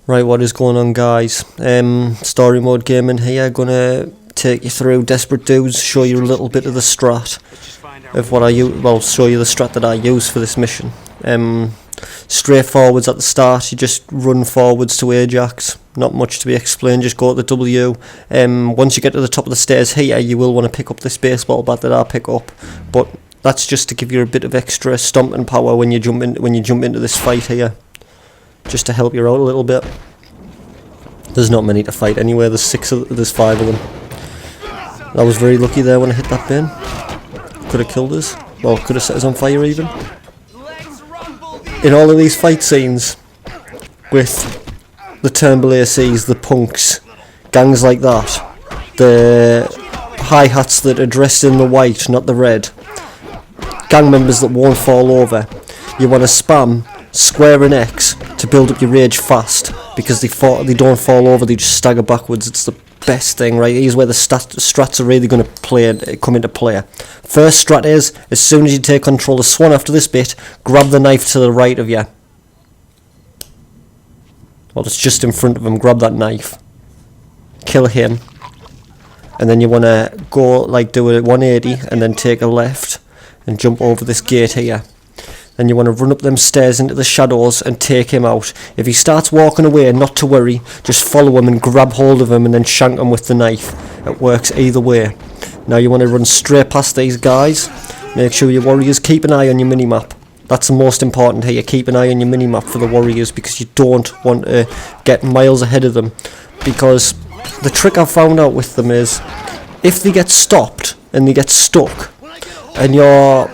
Right, what is going on, guys? Story mode gaming here. Gonna take you through Desperate Dudes, show you a little bit of the strat of what I use. Well, show you the strat that I use for this mission. Straightforwards at the start. You just run forwards to Ajax. Not much to be explained. Just go to the W. Once you get to the top of the stairs here, you will want to pick up this baseball bat that I pick up, but that's just to give you a bit of extra stomping power when you jump into this fight here. Just to help you out a little bit. There's not many to fight anyway. There's 5 of them. I was very lucky there when I hit that bin. Could have killed us. Well, could have set us on fire even. In all of these fight scenes with the Turnbull ACs, the punks, gangs like that, the hi-hats that are dressed in the white, not the red, gang members that won't fall over, you want to spam square and X to build up your rage fast, because they don't fall over, they just stagger backwards. It's the best thing, right? Here's where the strats are really going to come into play. First strat is, as soon as you take control of Swan after this bit, grab the knife to the right of you. Well, it's just in front of him. Grab that knife, kill him, and then you want to go, like, do a 180 and then take a left and jump over this gate here. Then you want to run up them stairs into the shadows and take him out. If he starts walking away, not to worry, just follow him and grab hold of him and then shank him with the knife. It works either way. Now you want to run straight past these guys. Make sure your warriors keep an eye on your minimap. That's the most important here. Keep an eye on your minimap for the warriors, because you don't want to get miles ahead of them. Because the trick I've found out with them is, if they get stopped and they get stuck and you're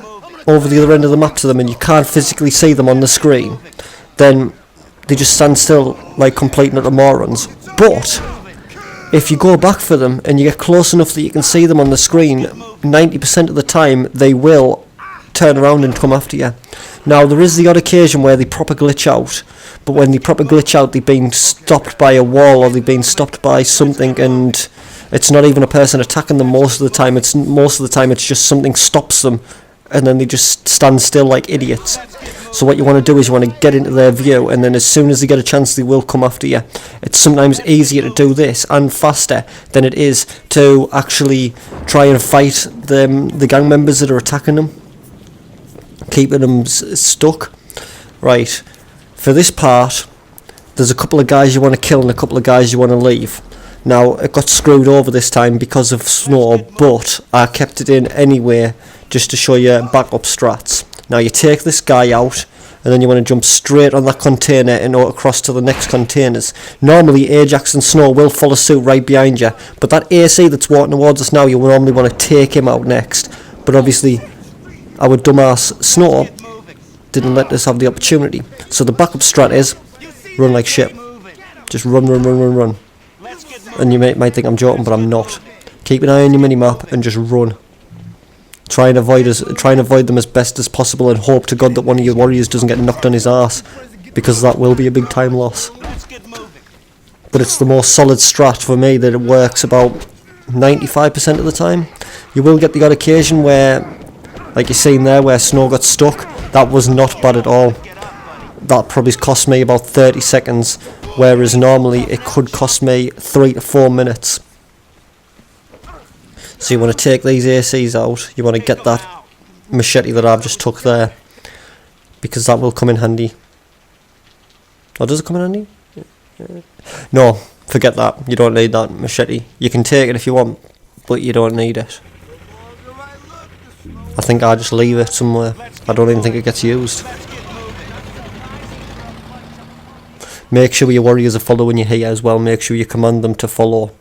over the other end of the map to them and you can't physically see them on the screen, then they just stand still like complete utter morons. But if you go back for them and you get close enough that you can see them on the screen, 90% of the time they will turn around and come after you. Now, there is the odd occasion where they proper glitch out, but when they proper glitch out, they've been stopped by a wall or they've been stopped by something, and it's not even a person attacking them most of the time. It's just something stops them, and then they just stand still like idiots. So what you want to do is you want to get into their view, and then as soon as they get a chance, they will come after you. It's sometimes easier to do this and faster than it is to actually try and fight the gang members that are attacking them, keeping them stuck. Right, for this part, there's a couple of guys you want to kill and a couple of guys you want to leave. Now, it got screwed over this time because of snow, but I kept it in anyway, just to show you backup strats. Now you take this guy out, and then you want to jump straight on that container and across to the next containers. Normally Ajax and Snow will follow suit right behind you, but that AC that's walking towards us now, you will normally want to take him out next. But obviously our dumbass Snow didn't let us have the opportunity. So the backup strat is, run like shit. Just run. And you might think I'm joking, but I'm not. Keep an eye on your minimap and just run. Try and avoid them as best as possible, and hope to God that one of your warriors doesn't get knocked on his arse, because that will be a big time loss. But it's the most solid strat for me that it works about 95% of the time. You will get the odd occasion where, like you're seeing there, where Snow got stuck. That was not bad at all. That probably cost me about 30 seconds, whereas normally it could cost me 3 to 4 minutes. So you want to take these ACs out, you want to get that machete that I've just took there, because that will come in handy. Or does it come in handy? No, forget that, you don't need that machete. You can take it if you want, but you don't need it. I think I just leave it somewhere. I don't even think it gets used. Make sure your warriors are following you here as well. Make sure you command them to follow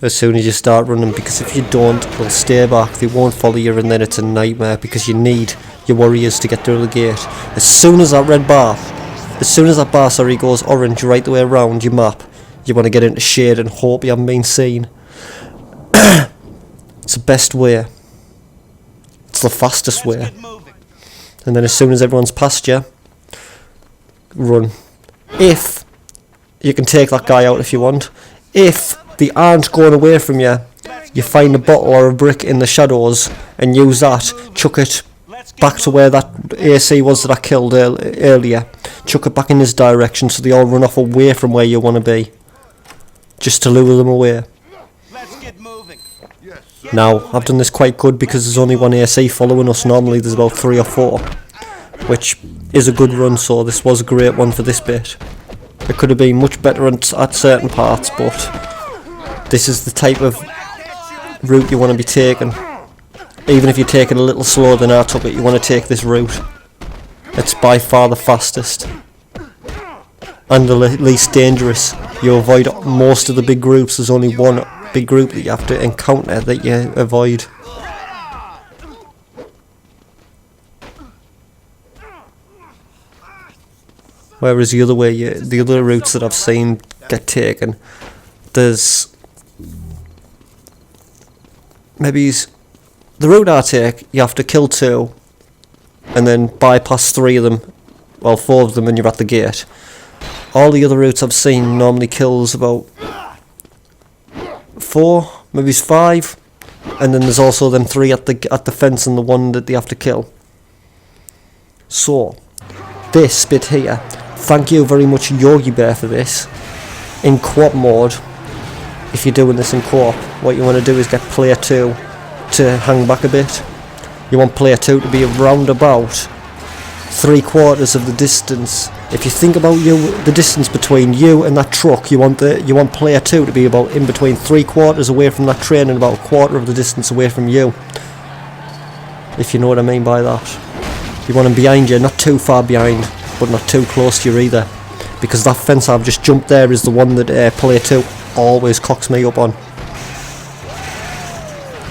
as soon as you start running, because if you don't, they'll stay back, they won't follow you, and then it's a nightmare, because you need your warriors to get through the gate. As soon as that bar goes orange right the way around your map, you want to get into shade and hope you haven't been seen. It's the best way. It's the fastest way. And then as soon as everyone's past you, run. If you can take that guy out if you want. If they aren't going away from you, you find a bottle or a brick in the shadows and use that, chuck it back to where that AC was that I killed earlier. Chuck it back in his direction so they all run off away from where you want to be. Just to lure them away. Let's get moving. Now, I've done this quite good because there's only one AC following us. Normally there's about 3 or 4. Which is a good run, so this was a great one for this bit. It could have been much better at certain parts, but this is the type of route you want to be taking. Even if you take it a little slower than I took it, you want to take this route. It's by far the fastest. And the least dangerous. You avoid most of the big groups. There's only one big group that you have to encounter that you avoid. Whereas the other way, the other routes that I've seen get taken, there's maybe the route I take, you have to kill 2 and then bypass 3 of them, well 4 of them, and you're at the gate. All the other routes I've seen normally kills about 4, maybe 5, and then there's also them 3 at the fence and the 1 that they have to kill. So this bit here, thank you very much Yogi Bear for this. In co-op mode, if you're doing this in co-op, what you want to do is get player 2 to hang back a bit. You want player 2 to be around about 3/4 of the distance. If you think about the distance between you and that truck, you want player 2 to be about in between 3/4 away from that train and about 1/4 of the distance away from you. If you know what I mean by that. You want them behind you, not too far behind, but not too close to you either. Because that fence I've just jumped there is the one that player 2 always cocks me up on.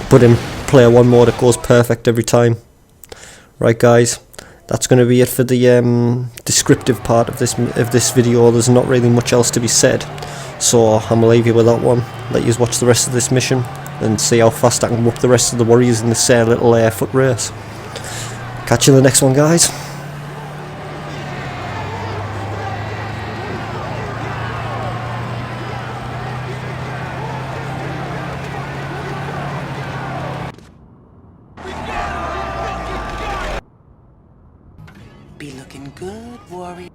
But in player 1 mode it goes perfect every time. Right guys, that's going to be it for the descriptive part of this video. There's not really much else to be said, so I'm going to leave you with that one. Let you watch the rest of this mission and see how fast I can whoop the rest of the warriors in this little foot race. Catch you in the next one guys. Be looking good, warrior.